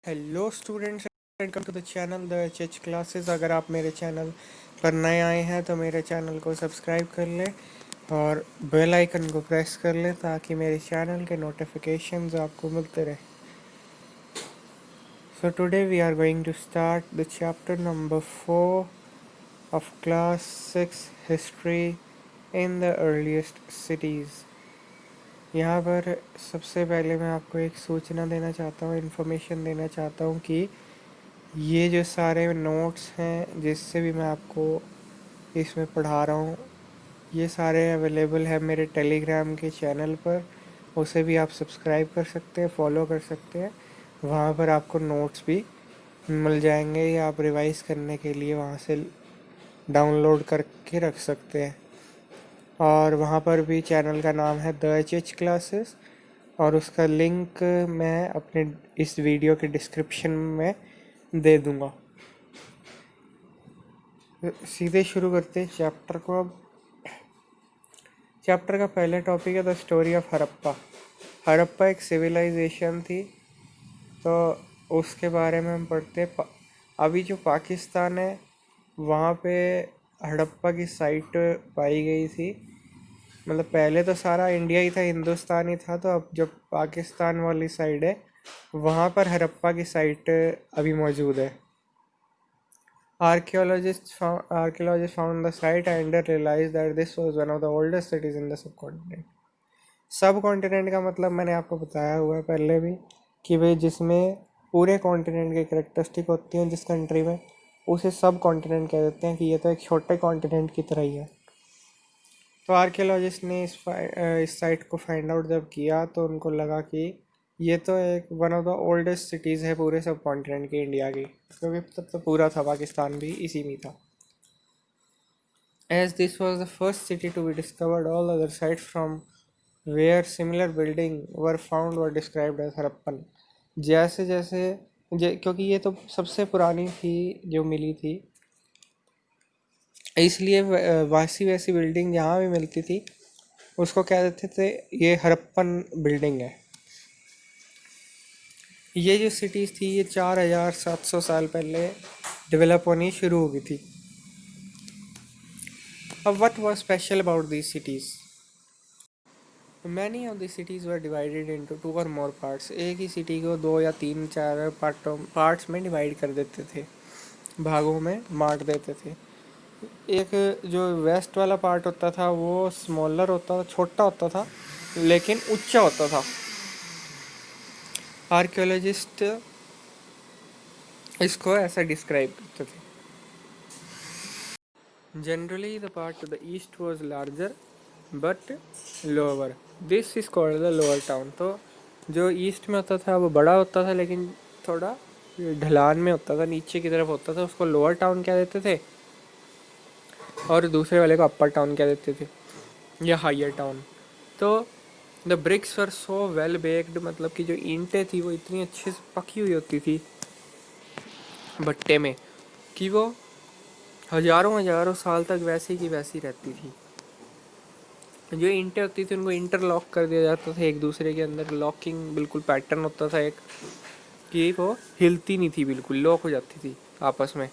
Hello students, welcome to the channel the H classes. अगर आप मेरे चैनल पर नए आए हैं तो मेरे चैनल को सब्सक्राइब कर लें और बेल आइकन को प्रेस कर लें ताकि मेरे चैनल के नोटिफिकेशंस आपको मिलते रहे। So today we are going to start the chapter number 4 of class 6 history in the earliest cities. यहाँ पर सबसे पहले मैं आपको एक सूचना देना चाहता हूँ, इन्फॉर्मेशन देना चाहता हूँ कि ये जो सारे नोट्स हैं जिससे भी मैं आपको इसमें पढ़ा रहा हूँ, ये सारे अवेलेबल है मेरे टेलीग्राम के चैनल पर। उसे भी आप सब्सक्राइब कर सकते हैं, फॉलो कर सकते हैं। वहाँ पर आपको नोट्स भी मिल जाएंगे या आप रिवाइज करने के लिए वहाँ से डाउनलोड करके रख सकते हैं। और वहाँ पर भी चैनल का नाम है द एच क्लासेस और उसका लिंक मैं अपने इस वीडियो के डिस्क्रिप्शन में दे दूँगा। सीधे शुरू करते हैं चैप्टर को। अब चैप्टर का पहला टॉपिक है the story of Harappa. Harappa एक सिविलाइजेशन थी, तो उसके बारे में हम पढ़ते हैं। अभी जो पाकिस्तान है वहाँ पे हड़प्पा की साइट पाई गई थी। मतलब पहले तो सारा इंडिया ही था, हिंदुस्तान ही था, तो अब जब पाकिस्तान वाली साइड है वहाँ पर हड़प्पा की साइट अभी मौजूद है। Archaeologists found the site and realized that this was one of the oldest cities in the subcontinent. सब कॉन्टिनेंट का मतलब मैंने आपको बताया हुआ है पहले भी कि भाई जिसमें पूरे कॉन्टिनेंट की करेक्टरिस्टिक होती हैं जिस कंट्री में, उसे सब कॉन्टिनेंट कह देते हैं कि ये तो एक छोटे कॉन्टिनेंट की तरह ही है। तो आर्कियोलॉजिस्ट ने इस साइट को फाइंड आउट जब किया तो उनको लगा कि ये तो एक one of the oldest cities है पूरे सब कॉन्टिनेंट की, इंडिया की, क्योंकि तब तो पूरा था, पाकिस्तान भी इसी में था। As this was the first city to be discovered, all other sites from where similar building were found were described as Harappan. जैसे जैसे क्योंकि ये तो सबसे पुरानी थी जो मिली थी, इसलिए वैसी वैसी बिल्डिंग जहाँ भी मिलती थी उसको कह देते थे ये हड़प्पन बिल्डिंग है। ये जो सिटीज़ थी ये 4700 साल पहले डेवलप होनी शुरू हो गई थी। अब what was special about these cities? Many of the cities were divided into two और मोर पार्ट्स। एक ही सिटी को 2 या 3 4 पार्ट्स में डिवाइड कर देते थे, भागों में बांट देते थे। एक जो वेस्ट वाला पार्ट होता था वो स्मॉलर होता था, छोटा होता था लेकिन ऊंचा होता था। आर्कियोलॉजिस्ट इसको ऐसा डिस्क्राइब करते थे। Generally the part two the east was larger but lower, this is called the lower town. तो जो ईस्ट में होता था वो बड़ा होता था लेकिन थोड़ा ढलान में होता था, नीचे की तरफ होता था, उसको लोअर टाउन कह देते थे। और दूसरे वाले को अपर टाउन कह देते थे या higher town. So the bricks were so well baked, मतलब कि जो ईंटें थी वो इतनी अच्छे से पकी हुई होती थी भट्टे में कि वो हजारों हजारों साल तक वैसी की वैसी रहती थी। जो ईंटें होती थी उनको इंटरलॉक कर दिया जाता था एक दूसरे के अंदर, लॉकिंग बिल्कुल पैटर्न होता था एक, कि वो हिलती नहीं थी, बिल्कुल लॉक हो जाती थी आपस में।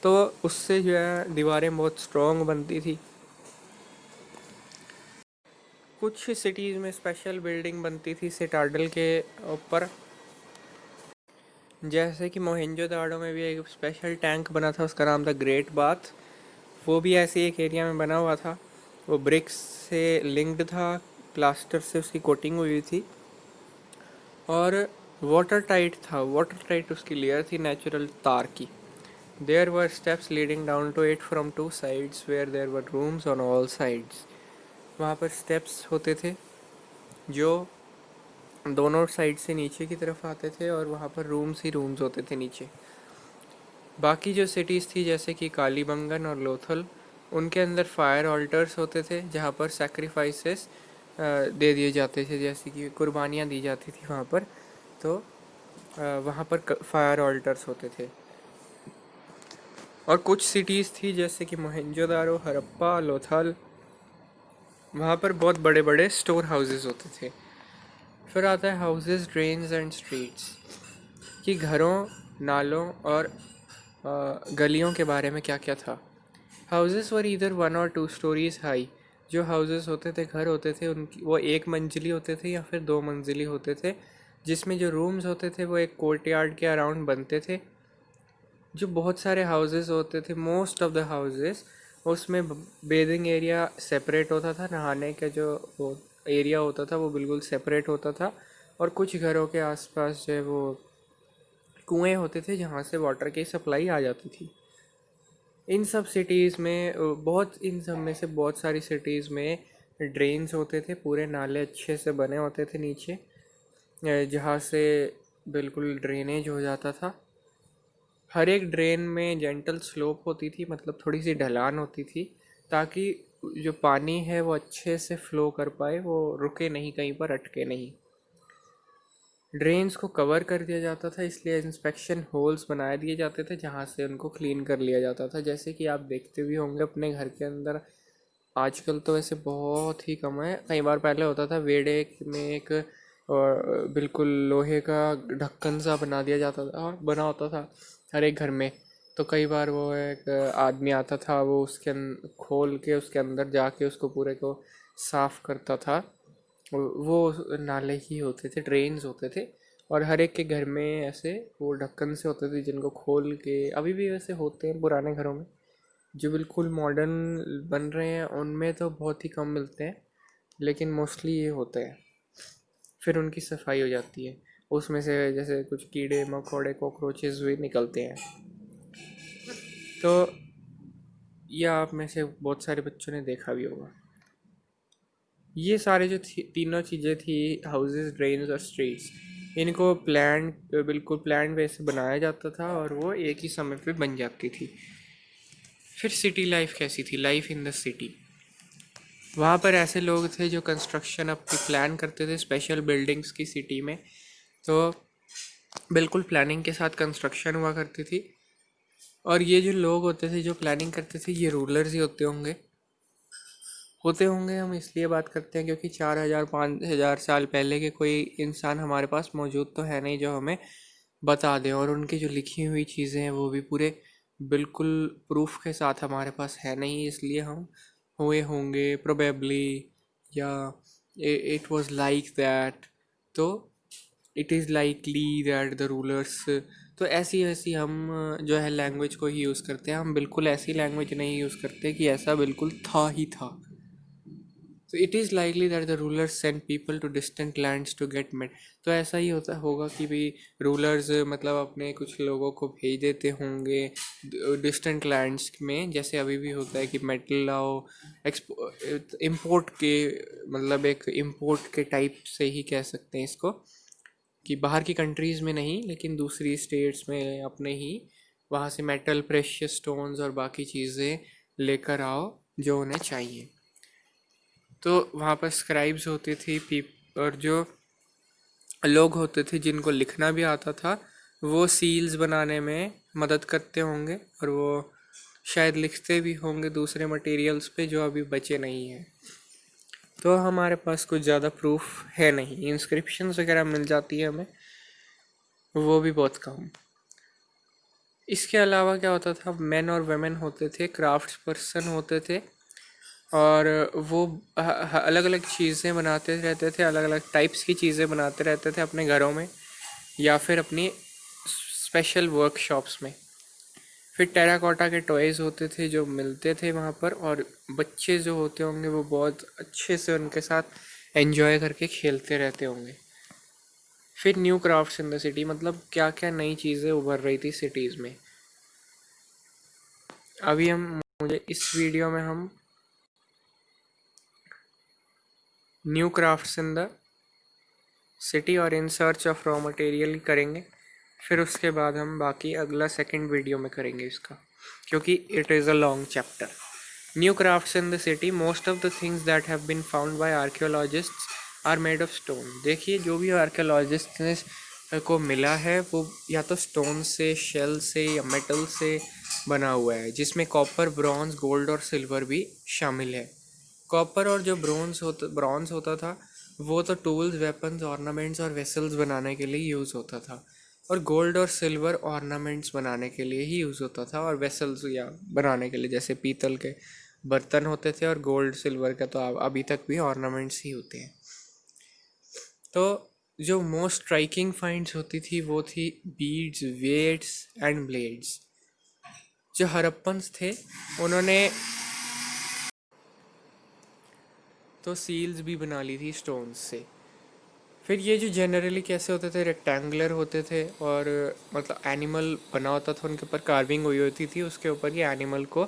तो उससे जो है दीवारें बहुत स्ट्रॉन्ग बनती थी। कुछ सिटीज़ में स्पेशल बिल्डिंग बनती थी सिटाडल के ऊपर, जैसे कि मोहनजोदाड़ो में भी एक स्पेशल टैंक बना था, उसका नाम था ग्रेट बाथ। वो भी ऐसे एक एरिया में बना हुआ था, वो ब्रिक्स से लिंक्ड था, प्लास्टर से उसकी कोटिंग हुई थी और वाटर टाइट था। वाटर टाइट उसकी लेयर थी नेचुरल तार की। There were steps leading down to it from two sides where there were rooms on all sides. वहाँ पर स्टेप्स होते थे जो दोनों साइड से नीचे की तरफ आते थे और वहाँ पर रूम्स ही रूम्स होते थे नीचे। बाकी जो सिटीज़ थी जैसे कि कालीबंगन और लोथल, उनके अंदर फायर ऑल्टर्स होते थे जहाँ पर सेक्रीफाइसेस दे दिए जाते थे, जैसे कि कुर्बानियाँ दी जाती थी वहाँ पर। तो वहाँ पर फायर ऑल्टर्स होते थे। और कुछ सिटीज़ थी जैसे कि मोहनजोदारो, हड़प्पा, लोथल, वहाँ पर बहुत बड़े बड़े स्टोर हाउसेस होते थे। फिर आता है हाउसेस, ड्रेन्स एंड स्ट्रीट्स, कि घरों, नालों और गलियों के बारे में क्या क्या था। हाउसेस वर ईदर 1 और 2 स्टोरीज हाई। जो हाउसेस होते थे, घर होते थे, उनकी वो 1 मंजिली होते थे या फिर 2 मंजिली होते थे, जिसमें जो रूम्स होते थे वो एक कोर्टयार्ड के अराउंड बनते थे। जो बहुत सारे हाउसेस होते थे, मोस्ट ऑफ द हाउसेस, उसमें बेदिंग एरिया सेपरेट होता था, नहाने का जो वो एरिया होता था वो बिल्कुल सेपरेट होता था। और कुछ घरों के आसपास जो है वो कुएं होते थे जहाँ से वाटर की सप्लाई आ जाती थी। इन सब सिटीज़ में इन सब में से बहुत सारी सिटीज़ में ड्रेन्स होते थे, पूरे नाले अच्छे से बने होते थे नीचे, जहाँ से बिल्कुल ड्रेनेज हो जाता था। हर एक ड्रेन में जेंटल स्लोप होती थी, मतलब थोड़ी सी ढलान होती थी, ताकि जो पानी है वो अच्छे से फ्लो कर पाए, वो रुके नहीं, कहीं पर अटके नहीं। ड्रेन्स को कवर कर दिया जाता था, इसलिए इंस्पेक्शन होल्स बनाए दिए जाते थे जहाँ से उनको क्लीन कर लिया जाता था। जैसे कि आप देखते भी होंगे अपने घर के अंदर, आजकल तो वैसे बहुत ही कम है, कई बार पहले होता था वेड़े में एक बिल्कुल लोहे का ढक्कन सा बना दिया जाता था, बना होता था हर एक घर में। तो कई बार वो एक आदमी आता था, वो उसके खोल के उसके अंदर जाके उसको पूरे को साफ़ करता था। वो नाले ही होते थे, ड्रेन्स होते थे, और हर एक के घर में ऐसे वो ढक्कन से होते थे जिनको खोल के, अभी भी वैसे होते हैं पुराने घरों में। जो बिल्कुल मॉडर्न बन रहे हैं उनमें तो बहुत ही कम मिलते हैं, लेकिन मोस्टली ये होते हैं। फिर उनकी सफाई हो जाती है, उसमें से जैसे कुछ कीड़े मकोड़े कॉकरोचेस भी निकलते हैं। तो यह आप में से बहुत सारे बच्चों ने देखा भी होगा। ये सारे जो तीनों चीज़ें थी, हाउसेस, ड्रेन्स और स्ट्रीट्स, इनको बिल्कुल प्लान वे से बनाया जाता था और वो एक ही समय पे बन जाती थी। फिर सिटी लाइफ कैसी थी, लाइफ इन द सिटी। वहाँ पर ऐसे लोग थे जो कंस्ट्रक्शन अपनी प्लान करते थे स्पेशल बिल्डिंग्स की सिटी में। तो बिल्कुल प्लानिंग के साथ कंस्ट्रक्शन हुआ करती थी। और ये जो लोग होते थे जो प्लानिंग करते थे, ये रूलर्स ही होते होंगे। हम इसलिए बात करते हैं क्योंकि 4,000 5,000 साल पहले के कोई इंसान हमारे पास मौजूद तो है नहीं जो हमें बता दें, और उनकी जो लिखी हुई चीज़ें हैं वो भी पूरे बिल्कुल प्रूफ के साथ हमारे पास है नहीं। इसलिए हम हुए होंगे प्रोबेबली, या इट वाज लाइक दैट, तो it is likely that the rulers. तो ऐसी ऐसी हम जो है लैंग्वेज को ही यूज़ करते हैं। हम बिल्कुल ऐसी लैंग्वेज नहीं यूज़ करते कि ऐसा बिल्कुल था ही था। तो it is likely that the rulers send people to distant lands to get made. तो ऐसा ही होगा कि भाई रूलर्स मतलब अपने कुछ लोगों को भेज देते होंगे डिस्टेंट लैंड्स में, जैसे अभी भी होता है कि मेटल लाओ, इम्पोर्ट के, मतलब एक इम्पोर्ट के टाइप से ही कह सकते हैं इसको, कि बाहर की कंट्रीज़ में नहीं लेकिन दूसरी स्टेट्स में अपने ही वहाँ से मेटल, प्रेशियस स्टोन्स और बाकी चीज़ें लेकर आओ जो उन्हें चाहिए। तो वहाँ पर स्क्राइब्स होती थी, और जो लोग होते थे जिनको लिखना भी आता था, वो सील्स बनाने में मदद करते होंगे, और वो शायद लिखते भी होंगे दूसरे मटेरियल्स पे जो अभी बचे नहीं हैं। तो हमारे पास कुछ ज़्यादा प्रूफ है नहीं। इंस्क्रिप्शंस वगैरह मिल जाती है हमें, वो भी बहुत कम। इसके अलावा क्या होता था, मेन और वेमेन होते थे, क्राफ्ट्स पर्सन होते थे, और वो अलग अलग चीज़ें बनाते रहते थे, अलग अलग टाइप्स की चीज़ें बनाते रहते थे अपने घरों में या फिर अपनी स्पेशल वर्कशॉप्स में। फिर टेराकोटा के टॉयज़ होते थे जो मिलते थे वहाँ पर, और बच्चे जो होते होंगे वो बहुत अच्छे से उनके साथ एंजॉय करके खेलते रहते होंगे। फिर new crafts in the city, मतलब क्या क्या नई चीज़ें उभर रही थी सिटीज़ में। अभी मुझे इस वीडियो में हम new crafts in the city और in search of raw material करेंगे। फिर उसके बाद हम बाकी अगला सेकंड वीडियो में करेंगे इसका, क्योंकि it is a long chapter. New crafts in the city, most of the things that have been found by archaeologists are made of stone. देखिए जो भी आर्कियोलॉजिस्ट को मिला है वो या तो स्टोन से, शेल से या मेटल से बना हुआ है, जिसमें कॉपर, ब्रॉन्ज, गोल्ड और सिल्वर भी शामिल है। कॉपर और जो ब्रॉन्ज होता था वो तो टूल्स, वेपन्स, ऑर्नामेंट्स और वेसल्स बनाने के लिए यूज़ होता था। और गोल्ड और सिल्वर ऑर्नामेंट्स बनाने के लिए ही यूज़ होता था, और वेसल्स या बनाने के लिए जैसे पीतल के बर्तन होते थे, और गोल्ड सिल्वर का तो अभी तक भी ऑर्नामेंट्स ही होते हैं। तो जो मोस्ट स्ट्राइकिंग फाइंड्स होती थी वो थी बीड्स, वेट्स एंड ब्लेड्स। जो हड़प्पन्स थे उन्होंने तो सील्स भी बना ली थी स्टोन्स से। फिर ये जो जनरली कैसे होते थे, रेक्टेंगुलर होते थे, और मतलब एनिमल बना होता था, उनके ऊपर कार्विंग हुई होती थी, उसके ऊपर ही एनिमल को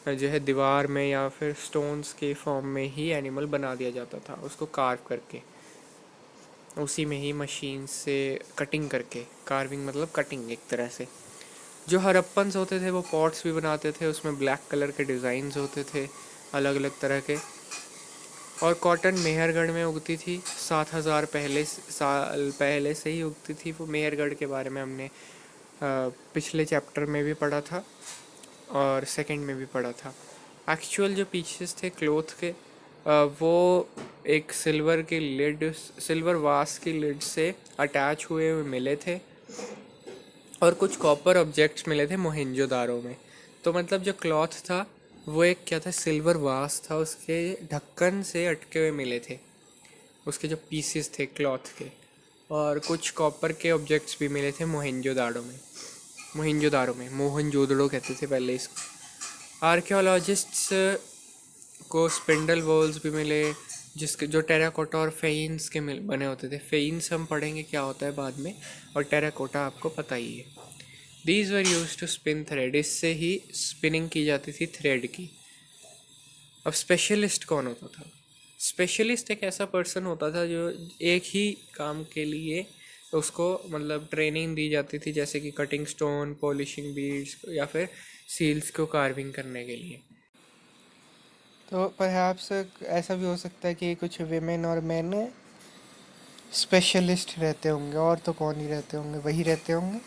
जो है दीवार में या फिर स्टोन्स के फॉर्म में ही एनिमल बना दिया जाता था, उसको कार्व करके, उसी में ही मशीन से कटिंग करके। कार्विंग मतलब कटिंग एक तरह से। जो हड़प्पन्स होते थे वो पॉट्स भी बनाते थे, उसमें ब्लैक कलर के डिज़ाइंस होते थे अलग अलग तरह के। और कॉटन मेहरगढ़ में उगती थी, 7,000 साल पहले से ही उगती थी वो। मेहरगढ़ के बारे में हमने पिछले चैप्टर में भी पढ़ा था और सेकंड में भी पढ़ा था। एक्चुअल जो पीसेस थे क्लोथ के, वो एक सिल्वर वास की लिड से अटैच हुए मिले थे, और कुछ कॉपर ऑब्जेक्ट्स मिले थे मोहनजोदारो में। तो मतलब जो क्लॉथ था वो एक क्या था, सिल्वर वास था, उसके ढक्कन से अटके हुए मिले थे उसके जो पीसेस थे क्लॉथ के। और कुछ कॉपर के ऑब्जेक्ट्स भी मिले थे मोहनजोदारो कहते थे पहले इसको। आर्कियोलॉजिस्ट्स को स्पिंडल वॉल्स भी मिले, जिसके जो टेराकोटा और फेइन्स के बने होते थे। फेइन्स हम पढ़ेंगे क्या होता है बाद में, और टेराकोटा आपको पता ही है। These were use to spin thread, इससे ही स्पिनिंग की जाती थी थ्रेड की। अब स्पेशलिस्ट कौन होता था? स्पेशलिस्ट एक ऐसा पर्सन होता था जो एक ही काम के लिए उसको मतलब ट्रेनिंग दी जाती थी, जैसे कि कटिंग स्टोन, पॉलिशिंग बीड्स, या फिर सील्स को कार्विंग करने के लिए। तो परहैप्स ऐसा भी हो सकता है कि कुछ विमेन और मेन स्पेशलिस्ट रहते होंगे, और तो कौन ही रहते होंगे, वही रहते होंगे।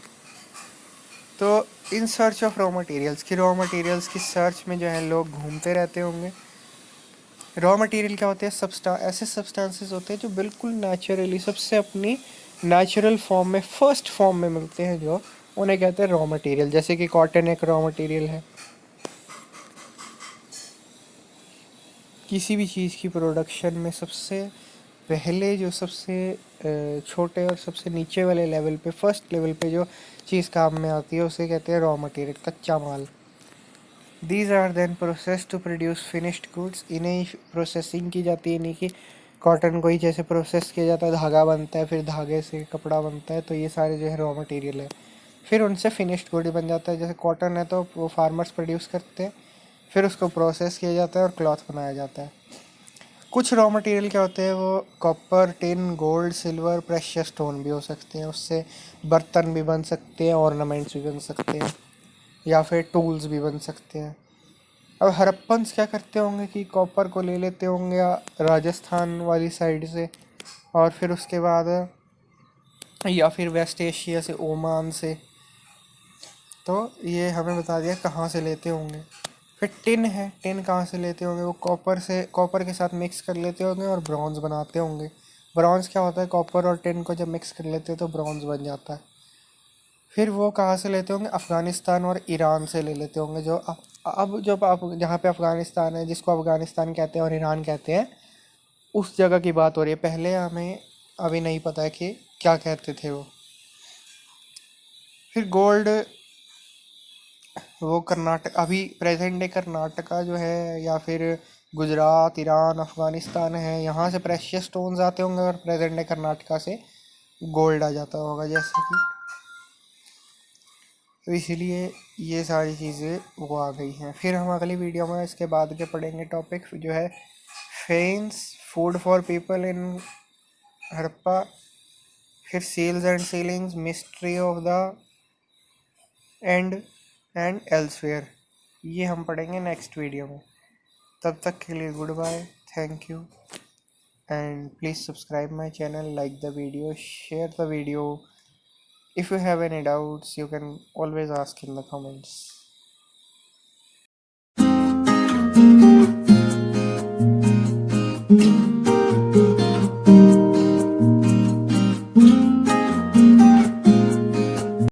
तो इन सर्च ऑफ रॉ मटेरियल्स की सर्च में जो है लोग घूमते रहते होंगे। रॉ मटेरियल क्या होते हैं? ऐसे सब्सटेंसेस होते हैं जो बिल्कुल नेचुरली सबसे अपनी नेचुरल फॉर्म में, फर्स्ट फॉर्म में मिलते हैं, जो उन्हें कहते हैं रॉ मटेरियल। जैसे कि कॉटन एक रॉ मटेरियल है। किसी भी चीज़ की प्रोडक्शन में सबसे पहले जो सबसे छोटे और सबसे नीचे वाले लेवल पे, फर्स्ट लेवल पे जो चीज़ काम में आती है उसे कहते हैं रॉ मटेरियल, कच्चा माल। These are then process to produce finished goods. इन्हें प्रोसेसिंग की जाती है, इन्हीं की कॉटन को ही जैसे प्रोसेस किया जाता है, धागा बनता है, फिर धागे से कपड़ा बनता है। तो ये सारे जो है रॉ मटेरियल है। फिर उनसे फिनिश्ड गुड बन जाता है। जैसे कॉटन है तो वो फार्मर्स प्रोड्यूस करते हैं, फिर उसको प्रोसेस किया जाता है और क्लॉथ बनाया जाता है। कुछ रॉ मटेरियल क्या होते हैं, वो copper, tin, gold, silver, precious stone भी हो सकते हैं। उससे बर्तन भी बन सकते हैं, ऑर्नामेंट्स भी बन सकते हैं, या फिर टूल्स भी बन सकते हैं। अब हड़प्पन्स क्या करते होंगे कि कॉपर को ले लेते होंगे राजस्थान वाली साइड से, और फिर उसके बाद या फिर वेस्ट एशिया से, ओमान से। तो ये हमें बता दिया कहाँ से लेते होंगे। फिर टिन है, टिन कहाँ से लेते होंगे? वो कॉपर के साथ मिक्स कर लेते होंगे और ब्रॉन्ज बनाते होंगे। ब्रॉन्ज क्या होता है? कॉपर और टिन को जब मिक्स कर लेते हैं तो ब्रॉन्ज बन जाता है। फिर वो कहाँ से लेते होंगे? अफ़गानिस्तान और ईरान से ले लेते होंगे। जो अब जब आप जहाँ पे अफ़गानिस्तान है, जिसको अफ़गानिस्तान कहते हैं और ईरान कहते हैं, उस जगह की बात हो रही है। पहले हमें अभी नहीं पता है कि क्या कहते थे वो। फिर गोल्ड, वो कर्नाटक, अभी प्रेजेंट डे कर्नाटका जो है, या फिर गुजरात, ईरान, अफ़गानिस्तान है, यहाँ से प्रेशियस स्टोन्स आते होंगे, और प्रेजेंट डे कर्नाटका से गोल्ड आ जाता होगा जैसे कि। तो इसीलिए ये सारी चीज़ें वो आ गई हैं। फिर हम अगली वीडियो में इसके बाद के पढ़ेंगे टॉपिक जो है फेन्स, food for people in Harappa, फिर seals and sealings, mystery of the end and elsewhere. ये हम पढ़ेंगे नेक्स्ट वीडियो में। तब तक के लिए good bye, thank you, and please subscribe my channel, like the video, share the video. If you have any doubts, you can always ask in the comments.